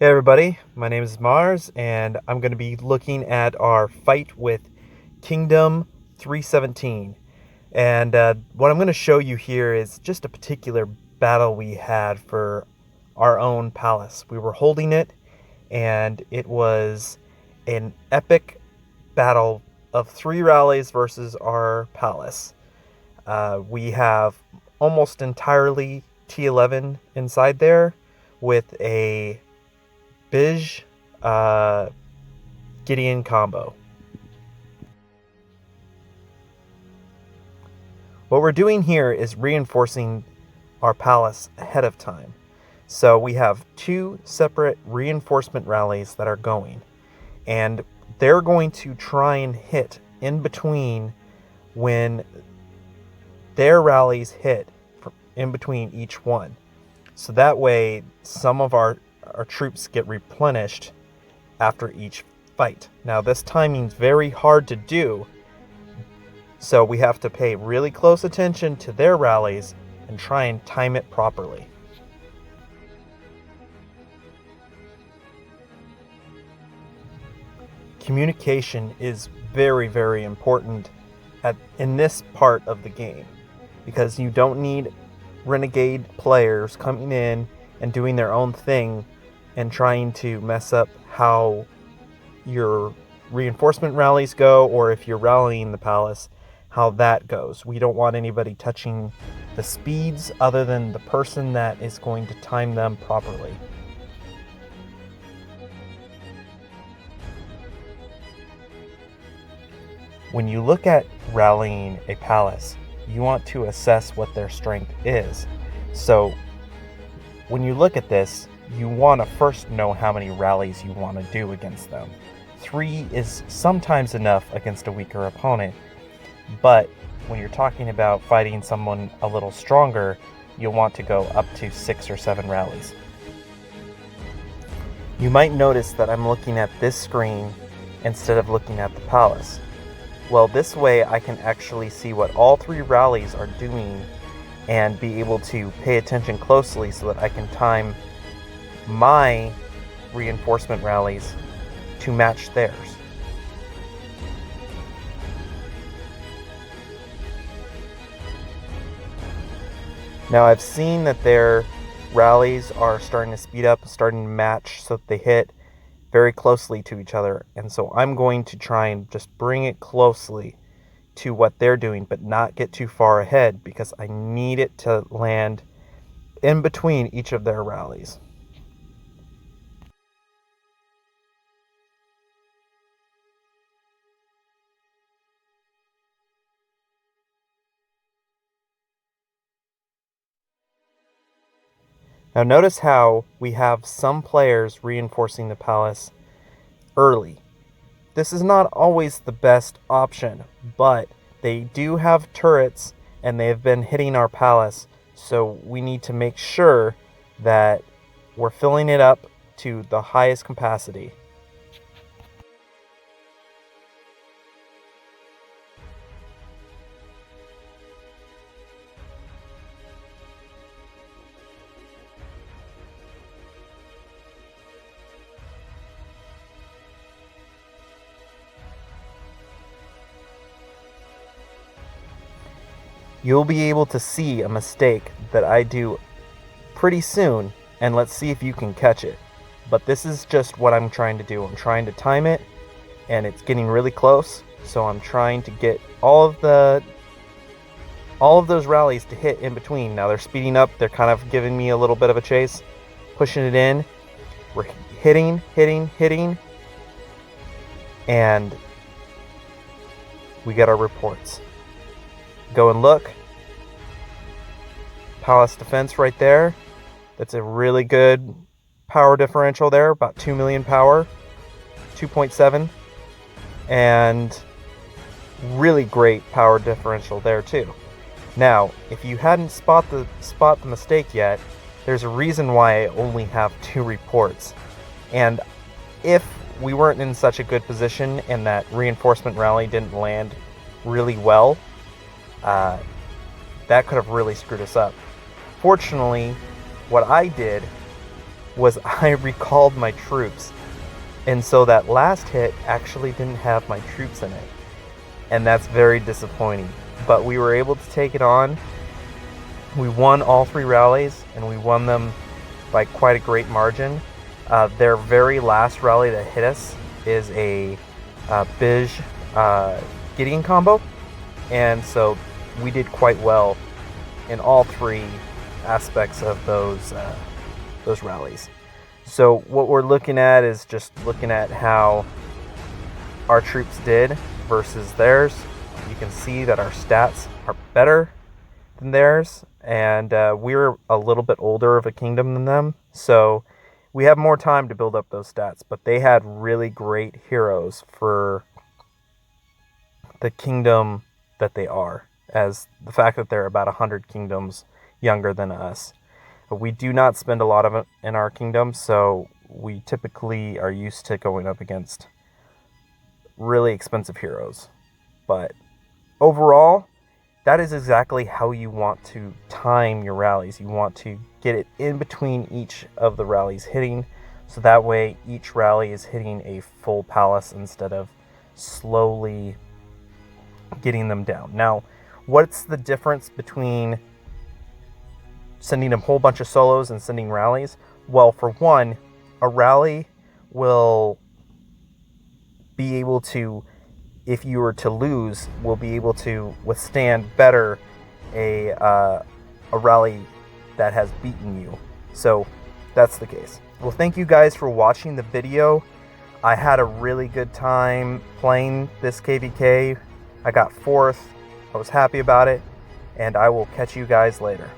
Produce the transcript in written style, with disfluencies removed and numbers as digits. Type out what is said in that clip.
Hey everybody, my name is Mars, and I'm going to be looking at our fight with Kingdom 317. And what I'm going to show you here is just a particular battle we had for our own palace. We were holding it, and it was an epic battle of 3 rallies versus our palace. We have almost entirely T11 inside there with a Bij uh, Gideon combo. What we're doing here is reinforcing our palace ahead of time. So we have 2 separate reinforcement rallies that are going, and they're going to try and hit in between when their rallies hit in between each one. So that way some of our troops get replenished after each fight. Now this timing's very hard to do, so we have to pay really close attention to their rallies and try and time it properly. Communication is very, very important in this part of the game, because you don't need renegade players coming in and doing their own thing and trying to mess up how your reinforcement rallies go, or if you're rallying the palace, how that goes. We don't want anybody touching the speeds other than the person that is going to time them properly. When you look at rallying a palace, you want to assess what their strength is. So when you look at this, you want to first know how many rallies you want to do against them. 3 is sometimes enough against a weaker opponent, but when you're talking about fighting someone a little stronger, you'll want to go up to 6 or 7 rallies. You might notice that I'm looking at this screen instead of looking at the palace. Well, this way I can actually see what all 3 rallies are doing and be able to pay attention closely so that I can time my reinforcement rallies to match theirs. Now I've seen that their rallies are starting to speed up, starting to match so that they hit very closely to each other, and so I'm going to try and just bring it closely to what they're doing, but not get too far ahead, because I need it to land in between each of their rallies. Now notice how we have some players reinforcing the palace early. This is not always the best option, but they do have turrets and they have been hitting our palace, so we need to make sure that we're filling it up to the highest capacity. You'll be able to see a mistake that I do pretty soon, and let's see if you can catch it. But this is just what I'm trying to do. I'm trying to time it, and it's getting really close, so I'm trying to get all of those rallies to hit in between. Now they're speeding up, they're kind of giving me a little bit of a chase, pushing it in. We're hitting, and we get our reports. Go and look. Palace defense right there. That's a really good power differential there, about 2 million power, 2.7, and really great power differential there too. Now, if you hadn't spot the mistake yet, there's a reason why I only have 2 reports. And if we weren't in such a good position and that reinforcement rally didn't land really well, that could have really screwed us up. Fortunately, what I did was I recalled my troops. And so that last hit actually didn't have my troops in it. And that's very disappointing. But we were able to take it on. We won all 3 rallies, and we won them by quite a great margin. Their very last rally that hit us is a Bij Gideon combo. And so we did quite well in all 3 aspects of those rallies. So what we're looking at is just looking at how our troops did versus theirs. You can see that our stats are better than theirs, and we're a little bit older of a kingdom than them, so we have more time to build up those stats. But they had really great heroes for the kingdom that they are, as the fact that they're about 100 kingdoms younger than us. We do not spend a lot of it in our kingdom, so we typically are used to going up against really expensive heroes. But overall, that is exactly how you want to time your rallies. You want to get it in between each of the rallies hitting, so that way each rally is hitting a full palace instead of slowly getting them down. Now, what's the difference between sending a whole bunch of solos and sending rallies? Well, for one, a rally will be able to, if you were to lose, will be able to withstand better a rally that has beaten you. So that's the case. Well, thank you guys for watching the video. I had a really good time playing this KVK. I got 4th. I was happy about it, and I will catch you guys later.